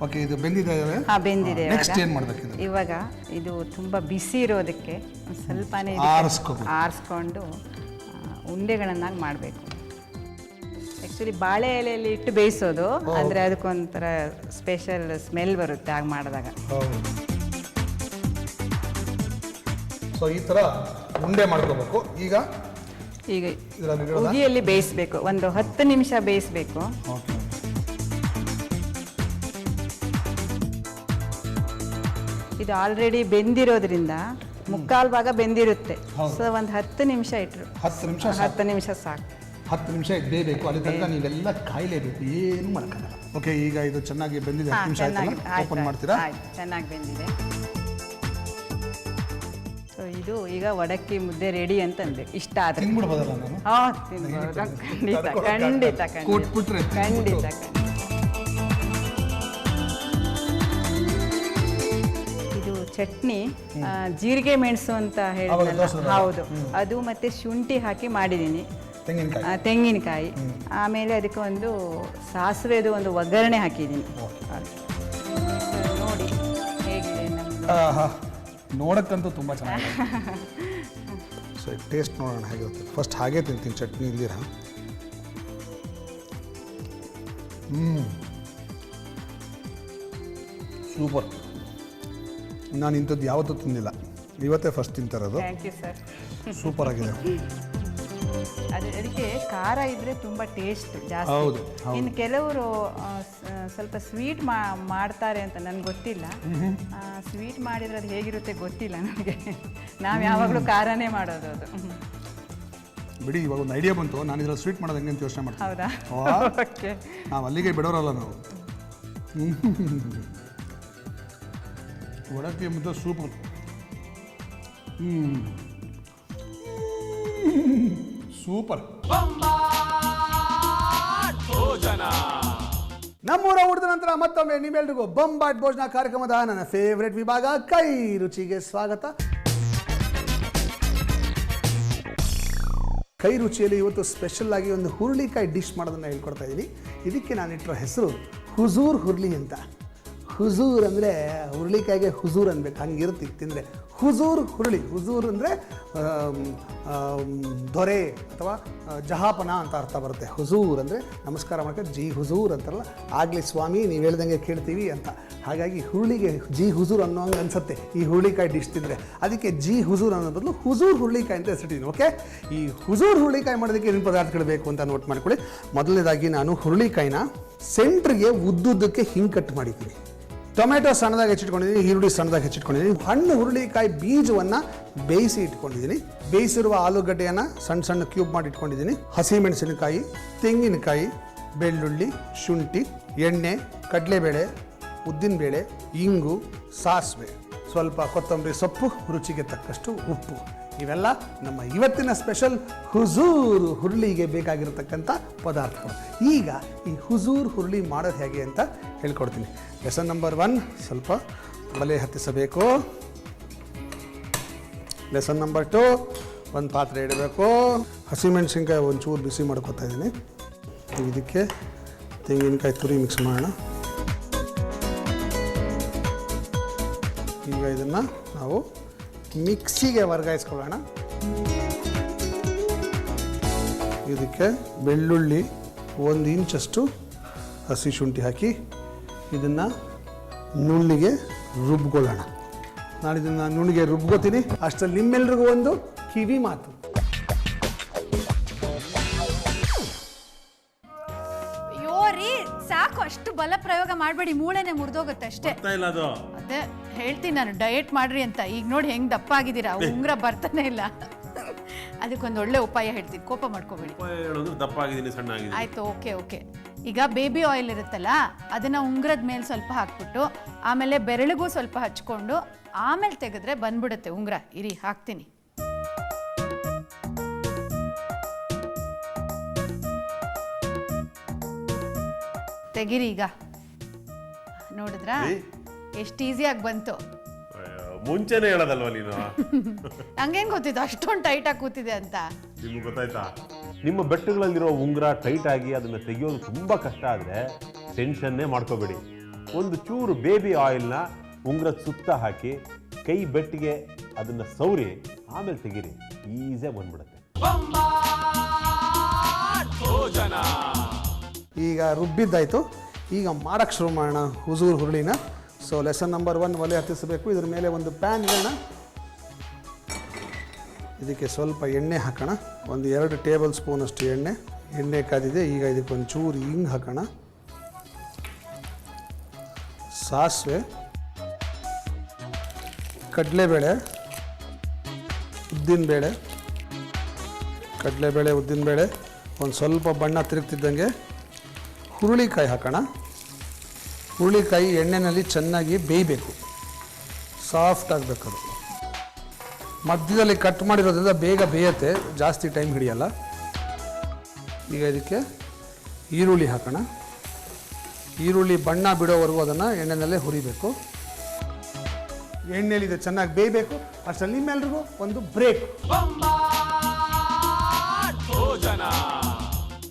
Okay, ಇದು ಬೆಂದಿದೆ. ಬೆಂದಿದೆ. ನೆಕ್ಸ್ಟ್ ಏನು ಮಾಡಬೇಕು? ಇವಾಗ ಇದು ತುಂಬ ಬಿಸಿ ಇರೋದಕ್ಕೆ ಸ್ವಲ್ಪನೇ ಆರಿಸ್ಕೊಂಡು ಉಂಡೆಗಳನ್ನಾಗಿ ಮಾಡಬೇಕು. ಆ್ಯಕ್ಚುಲಿ ಬಾಳೆ ಎಲೆಯಲ್ಲಿ ಇಟ್ಟು ಬೇಯಿಸೋದು, ಅಂದರೆ ಅದಕ್ಕೊಂಥರ ಸ್ಪೆಷಲ್ ಸ್ಮೆಲ್ ಬರುತ್ತೆ ಆಗ ಮಾಡಿದಾಗ. ಸೊ ಈ ಥರ ಉಂಡೆ ಮಾಡ್ಕೋಬೇಕು. ಈಗ ಉಗಿಯಲ್ಲಿ ಬೇಯಿಸಬೇಕು, ಒಂದು 10 ನಿಮಿಷ ಬೇಯಿಸಬೇಕು. ಇದು ಆಲ್ರೆಡಿ ಬೆಂದಿರೋದ್ರಿಂದ ಮುಕ್ಕಾಲು ಭಾಗ ಬೆಂದಿರುತ್ತೆ. ಸೊ ಒಂದು 10 ನಿಮಿಷ ಇಟ್ಟರು 10 ನಿಮಿಷ ಸಾಕು. 10 ನಿಮಿಷ ಬೇಯಬೇಕು. ಅಲ್ಲಿ ತನಕ ನೀವೆಲ್ಲ ಕಾಯಲೇಬೇಕು, ಏನು ಮಾಡೋಕ್ಕಾಗಲ್ಲ. ಓಕೆ, ಈಗ ಇದು ಚೆನ್ನಾಗಿ ಬೆಂದಿದೆ. 10 ನಿಮಿಷ ಆಯ್ತಲ್ಲ, ಓಪನ್ ಮಾಡ್ತೀರಾ? ಚೆನ್ನಾಗಿ ಬೆಂದಿದೆ. ಸೊ ಇದು ಈಗ ವಡಕ್ಕಿ ಮುದ್ದೆ ರೆಡಿ ಅಂತ ಅನ್ಬೇಕು. ಇಷ್ಟ ಆದರೆ ತಿನ್ಬಿಡ್ಬೋದಲ್ಲ ನಾನು? ಖಂಡಿತ ಖಂಡಿತ ಖಂಡಿತ. ಇದು ಚಟ್ನಿ ಜೀರಿಗೆ ಮೆಣಸು ಅಂತ ಹೇಳಿದ್ನಲ್ಲ, ಹೌದು, ಅದು ಮತ್ತೆ ಶುಂಠಿ ಹಾಕಿ ಮಾಡಿದ್ದೀನಿ. ತೆಂಗಿನಕಾಯಿ, ಆಮೇಲೆ ಅದಕ್ಕೆ ಒಂದು ಸಾಸಿವೆದು ಒಂದು ಒಗ್ಗರಣೆ ಹಾಕಿದ್ದೀನಿ. ನೋಡಿ ಹೇಗಿದೆ ನಮ್ಮದು. ನೋಡಕ್ಕಂತೂ ತುಂಬ ಚೆನ್ನಾಗಿದೆ. ಸೊ ಟೇಸ್ಟ್ ನೋಡೋಣ ಹೇಗಿರುತ್ತೆ. ಫಸ್ಟ್ ಹಾಗೆ ತಿಂತೀನಿ ಚಟ್ನಿ ಇಲ್ದಿರ. ಸೂಪರ್. ನಾನು ಇಂಥದ್ದು ಯಾವತ್ತೂ ತಿಂದಿಲ್ಲ, ಇವತ್ತೇ ಫಸ್ಟ್ ತಿಂತಾರದು. Thank you sir. ಸೂಪರ್ ಆಗಿದೆ. ಅದಕ್ಕೆ ಖಾರ ಇದ್ರೆ ತುಂಬ ಟೇಸ್ಟ್ ಜಾಸ್ತಿ. ಹೌದು. ಇನ್ನು ಕೆಲವರು ಸ್ವಲ್ಪ ಸ್ವೀಟ್ ಮಾಡ್ತಾರೆ ಅಂತ ನನಗೆ ಗೊತ್ತಿಲ್ಲ. ಸ್ವೀಟ್ ಮಾಡಿದ್ರೆ ಅದು ಹೇಗಿರುತ್ತೆ ಗೊತ್ತಿಲ್ಲ ನನಗೆ. ನಾವು ಯಾವಾಗಲೂ ಖಾರನೇ ಮಾಡೋದು. ಅದು ಬಿಡಿ, ಇವಾಗ ಒಂದು ಐಡಿಯಾ ಬಂತು. ನಾನು ಇದ್ರಲ್ಲಿ ಸ್ವೀಟ್ ಮಾಡೋದು ಹೆಂಗೆ ಅಂತ ಯೋಚನೆ ಮಾಡ್ತೀನಿ. ಹೌದಾ? ಓಕೆ. ನಾವು ಅಲ್ಲಿಗೆ ಬಿಡೋರಲ್ಲ ನಾವು. ವಡಕ್ಕಿ ಮುದ್ದೆ ಸೂಪರ್. ಸೂಪರ್. ನಮ್ಮೂರ ಊಟದ ನಂತರ ಮತ್ತೊಮ್ಮೆ ನಿಮ್ಮೆಲ್ರಿಗೂ ಬೊಂಬಾಟ್ ಭೋಜನ ಕಾರ್ಯಕ್ರಮದ ನನ್ನ ಫೇವ್ರೆಟ್ ವಿಭಾಗ ಕೈ ರುಚಿಗೆ ಸ್ವಾಗತ. ಕೈ ರುಚಿಯಲ್ಲಿ ಇವತ್ತು ಸ್ಪೆಷಲ್ ಆಗಿ ಒಂದು ಹುರುಳಿಕಾಯಿ ಡಿಶ್ ಮಾಡೋದನ್ನು ಹೇಳ್ಕೊಡ್ತಾ ಇದ್ದೀನಿ. ಇದಕ್ಕೆ ನಾನು ಇಟ್ಟಿರೋ ಹೆಸರು ಹುಜೂರ್ ಹುರ್ಲಿ ಅಂತ. ಹುಜೂರ್ ಅಂದರೆ ಹುರುಳಿಕಾಯಿಗೆ ಹುಜೂರ್ ಅನ್ಬೇಕು, ಹಂಗಿರುತ್ತೆ ತಿಂದರೆ. ಹುಜೂರ್ ಹುರುಳಿ. ಹುಜೂರ್ ಅಂದರೆ ದೊರೆ ಅಥವಾ ಜಹಾಪನ ಅಂತ ಅರ್ಥ ಬರುತ್ತೆ. ಹುಜೂರ್ ಅಂದರೆ ನಮಸ್ಕಾರ ಮಾಡ್ಕೊಂಡು ಜಿ ಹುಜೂರ್ ಅಂತಾರಲ್ಲ, ಆಗಲಿ ಸ್ವಾಮಿ ನೀವು ಹೇಳ್ದಂಗೆ ಕೇಳ್ತೀವಿ ಅಂತ. ಹಾಗಾಗಿ ಹುರುಳಿಗೆ ಜಿ ಹುಜೂರ್ ಅನ್ನೋ ಹಂಗೆ ಅನ್ಸುತ್ತೆ ಈ ಹುರುಳಿಕಾಯಿ ಡಿಶ್ ತಿಂದರೆ. ಅದಕ್ಕೆ ಜಿ ಹುಜೂರ್ ಅನ್ನೋ ಬದಲು ಹುಜೂರ್ ಹುರುಳಿಕಾಯಿ ಅಂತ ಹೆಸರಿಟ್ಟಿದ್ದೀನಿ. ಓಕೆ, ಈ ಹುಜೂರ್ ಹುರುಳಿಕಾಯಿ ಮಾಡೋದಕ್ಕೆ ಏನೇನು ಪದಾರ್ಥಗಳು ಬೇಕು ಅಂತ ನೋಟ್ ಮಾಡ್ಕೊಳ್ಳಿ. ಮೊದಲನೇದಾಗಿ ನಾನು ಹುರುಳಿಕಾಯಿನ ಸೆಂಟ್ರಿಗೆ ಉದ್ದುದ್ದಕ್ಕೆ ಹಿಂಗೆ ಕಟ್ ಮಾಡಿದ್ದೀನಿ. ಟೊಮೆಟೊ ಸಣ್ಣದಾಗಿ ಹೆಚ್ಚಿಟ್ಕೊಂಡಿದ್ದೀನಿ, ಈರುಳ್ಳಿ ಸಣ್ಣದಾಗಿ ಹೆಚ್ಚಿಟ್ಕೊಂಡಿದ್ದೀನಿ. ಹಣ್ಣು ಹುರುಳಿಕಾಯಿ ಬೀಜವನ್ನು ಬೇಯಿಸಿ ಇಟ್ಕೊಂಡಿದ್ದೀನಿ. ಬೇಯಿಸಿರುವ ಆಲೂಗಡ್ಡೆಯನ್ನು ಸಣ್ಣ ಸಣ್ಣ ಕ್ಯೂಬ್ ಮಾಡಿ ಇಟ್ಕೊಂಡಿದ್ದೀನಿ. ಹಸಿಮೆಣಸಿನಕಾಯಿ, ತೆಂಗಿನಕಾಯಿ, ಬೆಳ್ಳುಳ್ಳಿ, ಶುಂಠಿ, ಎಣ್ಣೆ, ಕಡಲೆಬೇಳೆ, ಉದ್ದಿನಬೇಳೆ, ಇಂಗು, ಸಾಸಿವೆ, ಸ್ವಲ್ಪ ಕೊತ್ತಂಬರಿ ಸೊಪ್ಪು, ರುಚಿಗೆ ತಕ್ಕಷ್ಟು ಉಪ್ಪು. ಇವೆಲ್ಲ ನಮ್ಮ ಇವತ್ತಿನ ಸ್ಪೆಷಲ್ ಹುಜೂರ್ ಹುರುಳಿಗೆ ಬೇಕಾಗಿರತಕ್ಕಂಥ ಪದಾರ್ಥಗಳು. ಈಗ ಈ ಹುಜೂರ್ ಹುರುಳಿ ಮಾಡೋದು ಹೇಗೆ ಅಂತ ಹೇಳ್ಕೊಡ್ತೀನಿ. ಲೆಸನ್ ನಂಬರ್ 1, ಸ್ವಲ್ಪ ಒಲೆ ಹತ್ತಿಸಬೇಕು. ಲೆಸನ್ ನಂಬರ್ 2, ಒಂದು ಪಾತ್ರೆ ಇಡಬೇಕು. ಹಸಿಮೆಣಸಿನ್ಕಾಯಿ ಒಂಚೂರು ಬಿಸಿ ಮಾಡ್ಕೊತಾ ಇದ್ದೀನಿ. ಇದಕ್ಕೆ ತೆಂಗಿನಕಾಯಿ ತುರಿ ಮಿಕ್ಸ್ ಮಾಡೋಣ. ಈಗ ಇದನ್ನು ನಾವು ಮಿಕ್ಸಿಗೆ ವರ್ಗಾಯಿಸ್ಕೊಳ್ಳೋಣ. ಇದಕ್ಕೆ ಬೆಳ್ಳುಳ್ಳಿ 1 ಇಂಚಷ್ಟು ಹಸಿ ಶುಂಠಿ ಹಾಕಿ ಇದನ್ನು ನುಣ್ಣಿಗೆ ರುಬ್ಕೊಳ್ಳೋಣ. ನಾನು ಇದನ್ನು ನುಣ್ಣಿಗೆ ರುಬ್ಕೋತೀನಿ. ಅಷ್ಟರಲ್ಲಿ ನಿಮ್ಮೆಲ್ರಿಗೂ ಒಂದು ಕಿವಿ ಮಾತು. ಸಾಕು, ಅಷ್ಟು ಬಲ ಪ್ರಯೋಗ ಮಾಡಬೇಡಿ, ಮೂಳೆನೆ ಮುರಿದೋಗುತ್ತೆ ಅಷ್ಟೇ. ಅದೇ ಹೇಳ್ತೀನಿ ನಾನು, ಡಯಟ್ ಮಾಡ್ರಿ ಅಂತ. ಈಗ ನೋಡಿ ಹೆಂಗ್ ದಪ್ಪ ಆಗಿದ್ದೀರಾ, ಉಂಗ್ರ ಬರ್ತಾನೆ ಇಲ್ಲ. ಅದಕ್ಕೊಂದು ಒಳ್ಳೆ ಉಪಾಯ ಹೇಳ್ತೀನಿ, ಕೋಪ ಮಾಡ್ಕೋಬೇಡಿ. ಆಯ್ತು, ಓಕೆ. ಈಗ ಬೇಬಿ ಆಯಿಲ್ ಇರುತ್ತಲ್ಲ, ಅದನ್ನ ಉಂಗ್ರದ ಮೇಲೆ ಸ್ವಲ್ಪ ಹಾಕ್ಬಿಟ್ಟು ಆಮೇಲೆ ಬೆರಳಿಗೂ ಸ್ವಲ್ಪ ಹಚ್ಕೊಂಡು ಆಮೇಲೆ ತೆಗೆದ್ರೆ ಬಂದ್ಬಿಡುತ್ತೆ ಉಂಗ್ರ. ಇರಿ ಹಾಕ್ತೀನಿ. ತೆಗಿರಿ. ಈಗ ನೋಡಿದ್ರಾ ಎಷ್ಟು ಈಸಿಯಾಗಿ ಬಂತು. ಮುಂಚೆನೆ ಹೇಳೋದಲ್ವಾ ನೀನು? ನಂಗೇನ್ ಗೊತ್ತಿತ್ತು ಅಷ್ಟೊಂದು ಟೈಟ್ ಆಗಿ ಕೂತಿದೆ ಅಂತ? ನಿಮ್ಗೆ ಗೊತ್ತಾಯ್ತಾ? ನಿಮ್ಮ ಬೆಟ್ಟಗಳಲ್ಲಿರೋ ಉಂಗುರ ಟೈಟ್ ಆಗಿ ಅದನ್ನ ತೆಗೆಯೋದು ತುಂಬಾ ಕಷ್ಟ ಆದ್ರೆ ಟೆನ್ಷನ್ನೇ ಮಾಡ್ಕೋಬೇಡಿ. ಒಂದು ಚೂರು ಬೇಬಿ ಆಯಿಲ್ನ ಉಂಗ್ರದ ಸುತ್ತ ಹಾಕಿ ಕೈ ಬೆಟ್ಟಿಗೆ ಅದನ್ನು ಸೌರಿ ಆಮೇಲೆ ತೆಗೀರಿ, ಈಸಿಯಾಗಿ ಬಂದ್ಬಿಡುತ್ತೆ. ಈಗ ರುಬ್ಬಿದ್ದಾಯಿತು. ಈಗ ಮಾಡೋಕ್ಕೆ ಶುರು ಮಾಡೋಣ ಹುಜೂರ್ ಹುರುಳಿನ. ಸೊ ಲೆಸನ್ ನಂಬರ್ 1, ಒಲೆ ಹತ್ತಿಸಬೇಕು. ಇದ್ರ ಮೇಲೆ ಒಂದು ಪ್ಯಾನ್ ಇಡೋಣ. ಇದಕ್ಕೆ ಸ್ವಲ್ಪ ಎಣ್ಣೆ ಹಾಕೋಣ. ಒಂದು 2 ಟೇಬಲ್ ಸ್ಪೂನಷ್ಟು ಎಣ್ಣೆ ಕಾದಿದೆ. ಈಗ ಇದಕ್ಕೊಂದು ಚೂರು ಹಿಂಗೆ ಹಾಕೋಣ. ಸಾಸಿವೆ, ಕಡಲೆಬೇಳೆ, ಉದ್ದಿನಬೇಳೆ, ಉದ್ದಿನಬೇಳೆ, ಒಂದು ಸ್ವಲ್ಪ ಬಣ್ಣ ತಿರುಗ್ತಿದ್ದಂಗೆ ಹುರುಳಿಕಾಯಿ ಹಾಕೋಣ. ಹುರುಳಿಕಾಯಿ ಎಣ್ಣೆಯಲ್ಲಿ ಚೆನ್ನಾಗಿ ಬೇಯಬೇಕು, ಸಾಫ್ಟ್ ಆಗಬೇಕು. ಅದು ಮಧ್ಯದಲ್ಲಿ ಕಟ್ ಮಾಡಿರೋದ್ರಿಂದ ಬೇಗ ಬೇಯುತ್ತೆ, ಜಾಸ್ತಿ ಟೈಮ್ ಹಿಡಿಯಲ್ಲ. ಈಗ ಇದಕ್ಕೆ ಈರುಳ್ಳಿ ಹಾಕೋಣ. ಈರುಳ್ಳಿ ಬಣ್ಣ ಬಿಡೋವರೆಗೂ ಅದನ್ನು ಎಣ್ಣೆನಲ್ಲೇ ಹುರಿಬೇಕು. ಎಣ್ಣೆಲಿದೆ ಚೆನ್ನಾಗಿ ಬೇಯಬೇಕು. ಅಷ್ಟರಲ್ಲಿ ನಿಮ್ಮೆಲ್ರಿಗೂ ಒಂದು ಬ್ರೇಕ್.